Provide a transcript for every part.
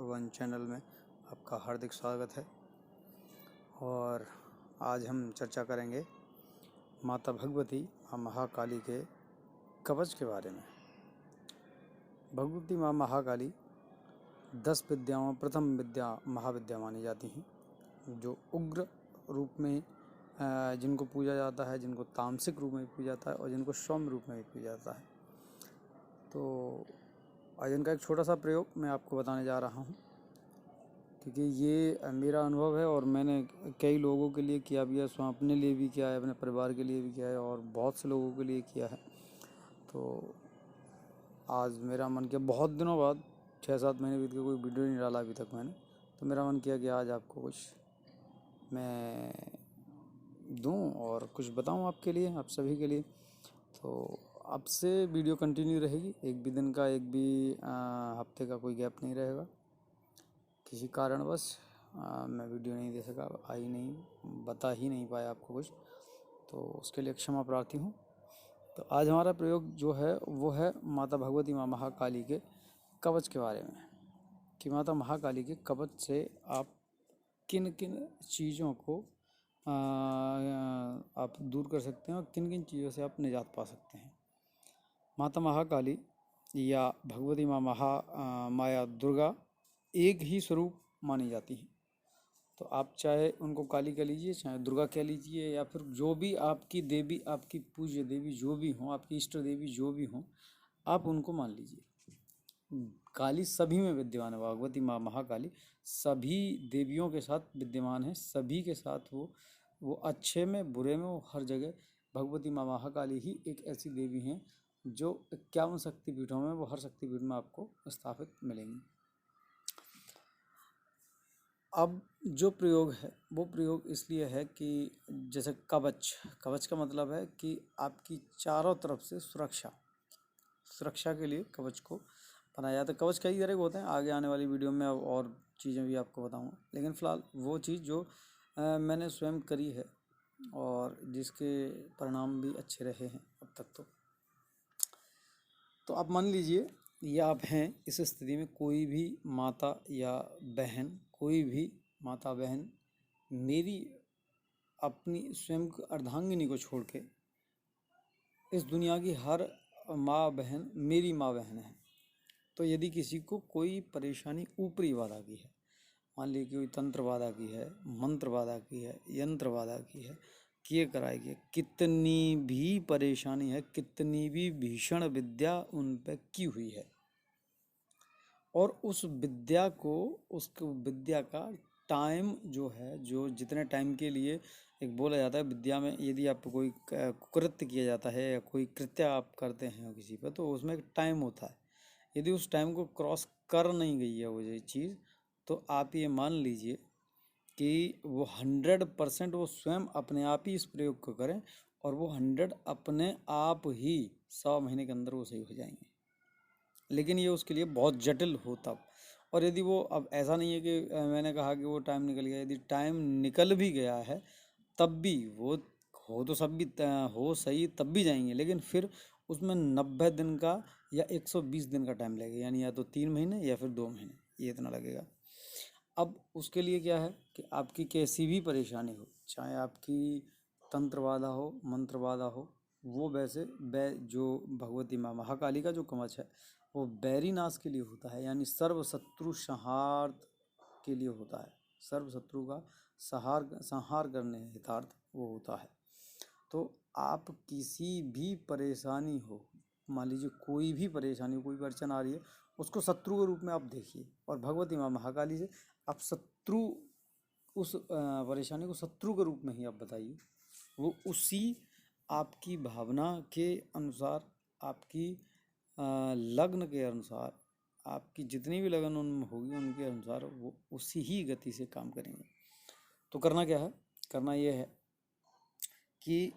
One channel में आपका हार्दिक स्वागत है। और आज हम चर्चा करेंगे माता भगवती माँ महाकाली के कवच के बारे में। भगवती माँ महाकाली 10 विद्याओं प्रथम विद्या महाविद्या मानी जाती हैं, जो उग्र रूप में जिनको पूजा जाता है, जिनको तामसिक रूप में पूजा जाता है और जिनको सौम्य रूप में पूजा जाता है। तो आज इनका एक छोटा सा प्रयोग मैं आपको बताने जा रहा हूँ, क्योंकि ये मेरा अनुभव है और मैंने कई लोगों के लिए किया भी है, स्वयं अपने लिए भी किया है, अपने परिवार के लिए भी किया है और बहुत से लोगों के लिए किया है। तो आज मेरा मन किया, बहुत दिनों बाद 6-7 महीने बीत के कोई वीडियो नहीं डाला अभी तक मैंने, तो मेरा मन किया कि आज आपको कुछ मैं दूं और कुछ बताऊं आपके लिए, आप सभी के लिए। तो आपसे वीडियो कंटिन्यू रहेगी, एक भी दिन का, एक भी हफ्ते का कोई गैप नहीं रहेगा। किसी कारणवश मैं वीडियो नहीं दे सका, आई नहीं, बता ही नहीं पाया आपको कुछ, तो उसके लिए क्षमा प्रार्थी हूँ। तो आज हमारा प्रयोग जो है वो है माता भगवती माँ महाकाली के कवच के बारे में, कि माता महाकाली के कवच से आप किन किन चीज़ों को आप दूर कर सकते हैं और किन किन चीज़ों से आप निजात पा सकते हैं। माता महाकाली या भगवती माँ माया दुर्गा एक ही स्वरूप मानी जाती है। तो आप चाहे उनको काली कह लीजिए, चाहे दुर्गा कह लीजिए, या फिर जो भी आपकी देवी, आपकी पूज्य देवी जो भी हों, आपकी इष्ट देवी जो भी हों, आप उनको मान लीजिए। काली सभी में विद्यमान है, भगवती माँ महाकाली सभी देवियों के साथ विद्यमान है, सभी के साथ वो अच्छे में बुरे में, वो हर जगह भगवती माँ महाकाली ही एक ऐसी देवी हैं जो 51 शक्तिपीठों में, वो हर शक्तिपीठ में आपको स्थापित मिलेंगी। अब जो प्रयोग है वो प्रयोग इसलिए है कि जैसे कवच का मतलब है कि आपकी चारों तरफ से सुरक्षा के लिए कवच को बनाया जाता है। कवच कई तरह के होते हैं, आगे आने वाली वीडियो में और चीज़ें भी आपको बताऊंगा, लेकिन फ़िलहाल वो चीज़ जो मैंने स्वयं करी है और जिसके परिणाम भी अच्छे रहे हैं अब तक। तो आप मान लीजिए, या आप हैं इस स्थिति में, कोई भी माता या बहन, कोई भी माता बहन मेरी अपनी स्वयं अर्धांगिनी को छोड़ के इस दुनिया की हर माँ बहन मेरी माँ बहन है। तो यदि किसी को कोई परेशानी ऊपरी बाधा की है, मान लीजिए कोई तंत्र बाधा की है, मंत्र बाधा की है, यंत्र बाधा की है, किए कराएगी, कितनी भी परेशानी है, कितनी भी भीषण विद्या उन पे की हुई है, और उस विद्या का टाइम जो है, जो जितने टाइम के लिए एक बोला जाता है विद्या में, यदि आप कोई कृत्य किया जाता है या कोई कृत्य आप करते हैं किसी पर, तो उसमें एक टाइम होता है। यदि उस टाइम को क्रॉस कर नहीं गई है वो चीज़, तो आप ये मान लीजिए कि वो 100% वो स्वयं अपने आप ही इस प्रयोग को करें, और वो 100 अपने आप ही 100 महीने के अंदर वो सही हो जाएंगे। लेकिन ये उसके लिए बहुत जटिल हो तब। और यदि वो, अब ऐसा नहीं है कि मैंने कहा कि वो टाइम निकल गया, यदि टाइम निकल भी गया है तब भी वो हो, तो सब भी हो सही तब भी जाएंगे, लेकिन फिर उसमें 90 दिन का या 120 दिन का टाइम लगेगा, यानी या तो 3 महीने या फिर 2 महीने, ये इतना लगेगा। अब उसके लिए क्या है कि आपकी कैसी भी परेशानी हो, चाहे आपकी तंत्र बाधा हो, मंत्र बाधा हो, वो वैसे जो भगवती माँ महाकाली का जो कवच है वो बैरीनाश के लिए होता है, यानी सर्व शत्रु संहार के लिए होता है, सर्व शत्रु का संहार करने हितार्थ वो होता है। तो आप किसी भी परेशानी हो, मान लीजिए कोई भी परेशानी हो, कोई भी अड़चन आ रही है, उसको शत्रु के रूप में आप देखिए, और भगवती माँ महाकाली से आप उस परेशानी को शत्रु के रूप में ही आप बताइए। वो उसी आपकी भावना के अनुसार, आपकी लग्न के अनुसार, आपकी जितनी भी लगन उनमें होगी उनके अनुसार वो उसी ही गति से काम करेंगे। तो करना क्या है, करना ये है कि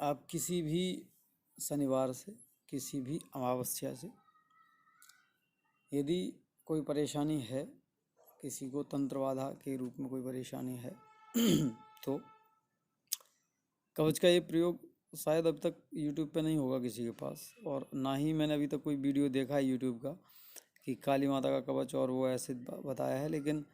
आप किसी भी शनिवार से, किसी भी अमावस्या से, यदि कोई परेशानी है, किसी को तंत्र बाधा के रूप में कोई परेशानी है तो कवच का ये प्रयोग शायद अब तक YouTube पे नहीं होगा किसी के पास, और ना ही मैंने अभी तक कोई वीडियो देखा है YouTube का कि काली माता का कवच और वो ऐसे बताया है, लेकिन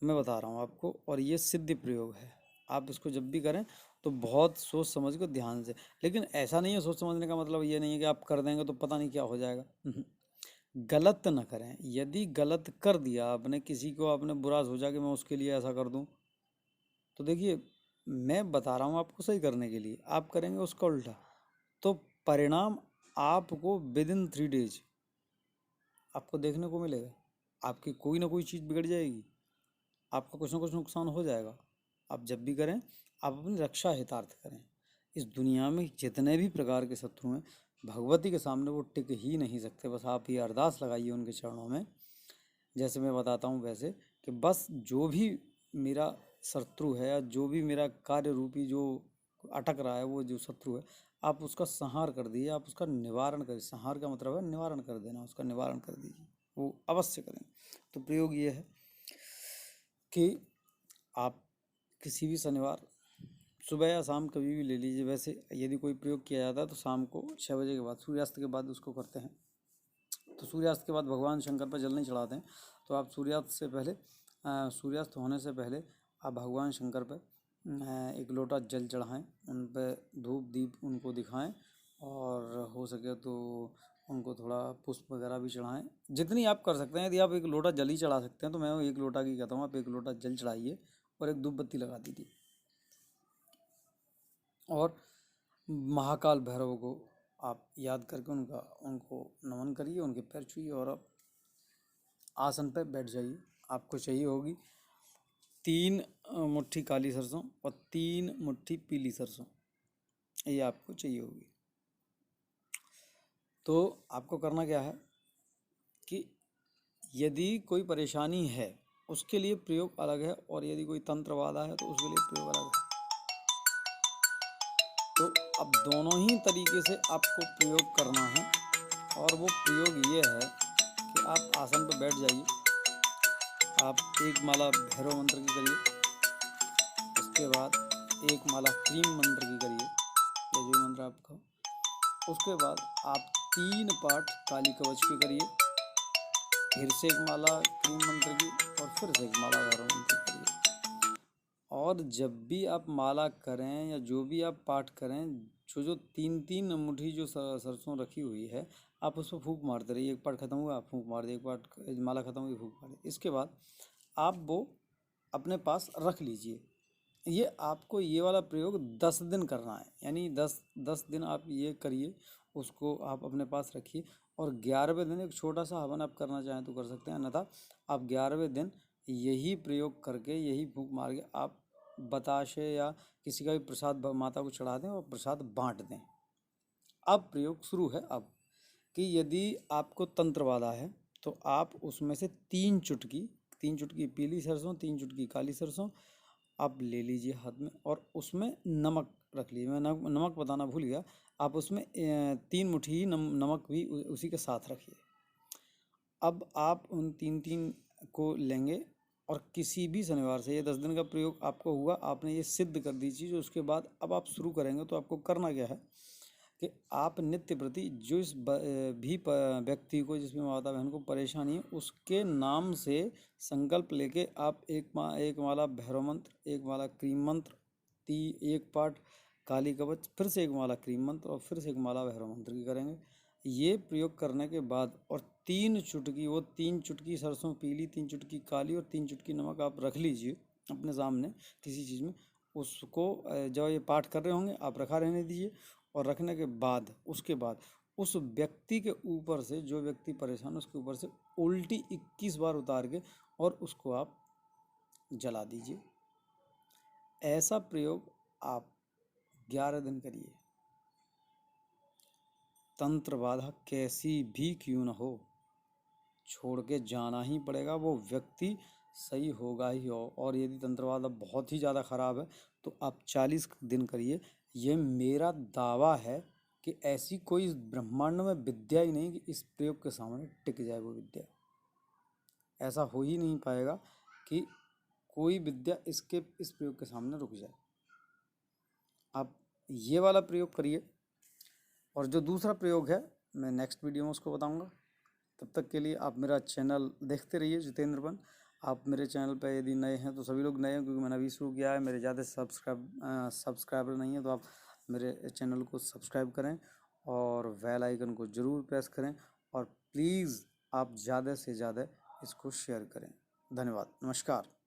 मैं बता रहा हूँ आपको, और ये सिद्ध प्रयोग है। आप इसको जब भी करें तो बहुत सोच समझ कर ध्यान से, लेकिन ऐसा नहीं है, सोच समझने का मतलब ये नहीं है कि आप कर देंगे तो पता नहीं क्या हो जाएगा। गलत न करें। यदि गलत कर दिया आपने, किसी को आपने बुरा सोचा कि मैं उसके लिए ऐसा कर दूं, तो देखिए मैं बता रहा हूँ आपको सही करने के लिए, आप करेंगे उसका उल्टा, तो परिणाम आपको विद इन 3 डेज आपको देखने को मिलेगा। आपकी कोई ना कोई चीज़ बिगड़ जाएगी, आपका कुछ ना कुछ नुकसान हो जाएगा। आप जब भी करें, आप अपनी रक्षा हितार्थ करें। इस दुनिया में जितने भी प्रकार के शत्रु हैं, भगवती के सामने वो टिक ही नहीं सकते। बस आप ये अरदास लगाइए उनके चरणों में, जैसे मैं बताता हूँ वैसे, कि बस जो भी मेरा शत्रु है या जो भी मेरा कार्य रूपी जो अटक रहा है, वो जो शत्रु है, आप उसका संहार कर दीजिए, आप उसका निवारण करिए। संहार का मतलब है निवारण कर देना, उसका निवारण कर दीजिए, वो अवश्य करें। तो प्रयोग ये है कि आप किसी भी शनिवार सुबह या शाम कभी भी ले लीजिए। वैसे यदि कोई प्रयोग किया जाता है तो शाम को 6 बजे के बाद, सूर्यास्त के बाद उसको करते हैं। तो सूर्यास्त के बाद भगवान शंकर पर जल नहीं चढ़ाते हैं, तो आप सूर्यास्त से पहले, सूर्यास्त होने से पहले आप भगवान शंकर पर एक लोटा जल चढ़ाएं, उन पर धूप दीप उनको दिखाएं, और हो सके तो उनको थोड़ा पुष्प वगैरह भी चढ़ाएं, जितनी आप कर सकते हैं। यदि आप एक लोटा जल ही चढ़ा सकते हैं तो मैं एक लोटा की कहता हूँ, आप एक लोटा जल चढ़ाइए और एक धूप बत्ती लगा दीजिए, और महाकाल भैरव को आप याद करके उनको नमन करिए, उनके पैर छूइए, और आप आसन पर बैठ जाइए। आपको चाहिए होगी 3 मुट्ठी काली सरसों और 3 मुट्ठी पीली सरसों, ये आपको चाहिए होगी। तो आपको करना क्या है कि यदि कोई परेशानी है उसके लिए प्रयोग अलग है, और यदि कोई तंत्र वाला है तो उसके लिए प्रयोग अलग है। तो अब दोनों ही तरीके से आपको प्रयोग करना है, और वो प्रयोग ये है कि आप आसन पर बैठ जाइए, आप एक माला भैरव मंत्र की करिए, उसके बाद एक माला क्रीम मंत्र की करिए, या जो मंत्र आपका, उसके बाद आप 3 पाठ काली कवच की करिए, फिर से एक माला क्रीम मंत्र की, और फिर से एक माला भैरव मंत्र की करिए। और जब भी आप माला करें या जो भी आप पाठ करें, जो 3 3 मुट्ठी जो सरसों रखी हुई है, आप उस पर फूंक मारते रहिए। एक पाठ खत्म हुआ आप फूंक मार दिए, एक पाठ माला खत्म हुई फूंक मार दिए। इसके बाद आप वो अपने पास रख लीजिए। ये आपको ये वाला प्रयोग 10 दिन करना है, यानी 10 दिन आप ये करिए, उसको आप अपने पास रखिए। और 11वें दिन एक छोटा सा हवन आप करना चाहें तो कर सकते हैं, अन्यथा आप 11वें दिन यही प्रयोग करके, यही फूंक मार के आप बताशे या किसी का भी प्रसाद माता को चढ़ा दें और प्रसाद बांट दें। अब प्रयोग शुरू है। अब कि यदि आपको तंत्र वाला है तो आप उसमें से 3 चुटकी पीली सरसों, 3 चुटकी काली सरसों आप ले लीजिए हाथ में, और उसमें नमक रख लीजिए। मैं नमक बताना भूल गया, आप उसमें 3 मुट्ठी ही नमक भी उसी के साथ रखिए। अब आप उन 3 3 को लेंगे, और किसी भी शनिवार से, ये 10 दिन का प्रयोग आपको हुआ, आपने ये सिद्ध कर दी चीज़। उसके बाद अब आप शुरू करेंगे तो आपको करना क्या है कि आप नित्य प्रति जो इस भी व्यक्ति को, जिसमें माता बहन को परेशानी है, उसके नाम से संकल्प लेके आप एक माला भैरव मंत्र, एक माला क्रीम मंत्र, एक पाठ काली कवच, फिर से एक माला क्रीम मंत्र, और फिर से एक माला भैरव मंत्र की करेंगे। ये प्रयोग करने के बाद, और 3 चुटकी, वो 3 चुटकी सरसों पीली, 3 चुटकी काली, और 3 चुटकी नमक आप रख लीजिए अपने सामने किसी चीज़ में। उसको जब ये पाठ कर रहे होंगे आप रखा रहने दीजिए, और रखने के बाद, उसके बाद उस व्यक्ति के ऊपर से, जो व्यक्ति परेशान है उसके ऊपर से उल्टी 21 बार उतार के और उसको आप जला दीजिए। ऐसा प्रयोग आप 11 दिन करिए। तंत्र बाधा कैसी भी क्यों न हो, छोड़ के जाना ही पड़ेगा, वो व्यक्ति सही होगा ही हो। और यदि तंत्र बाधा बहुत ही ज़्यादा खराब है तो आप 40 दिन करिए। ये मेरा दावा है कि ऐसी कोई इस ब्रह्मांड में विद्या ही नहीं कि इस प्रयोग के सामने टिक जाए वो विद्या। ऐसा हो ही नहीं पाएगा कि कोई विद्या इस प्रयोग के सामने रुक जाए। आप ये वाला प्रयोग करिए, और जो दूसरा प्रयोग है मैं नेक्स्ट वीडियो में उसको बताऊंगा। तब तक के लिए आप मेरा चैनल देखते रहिए जितेंद्र वन। आप मेरे चैनल पर यदि नए हैं तो सभी लोग नए हैं क्योंकि मैंने अभी शुरू किया है, मेरे ज़्यादा सब्सक्राइबर नहीं है, तो आप मेरे चैनल को सब्सक्राइब करें और बेल आइकन को ज़रूर प्रेस करें और प्लीज़ आप ज़्यादा से ज़्यादा इसको शेयर करें। धन्यवाद, नमस्कार।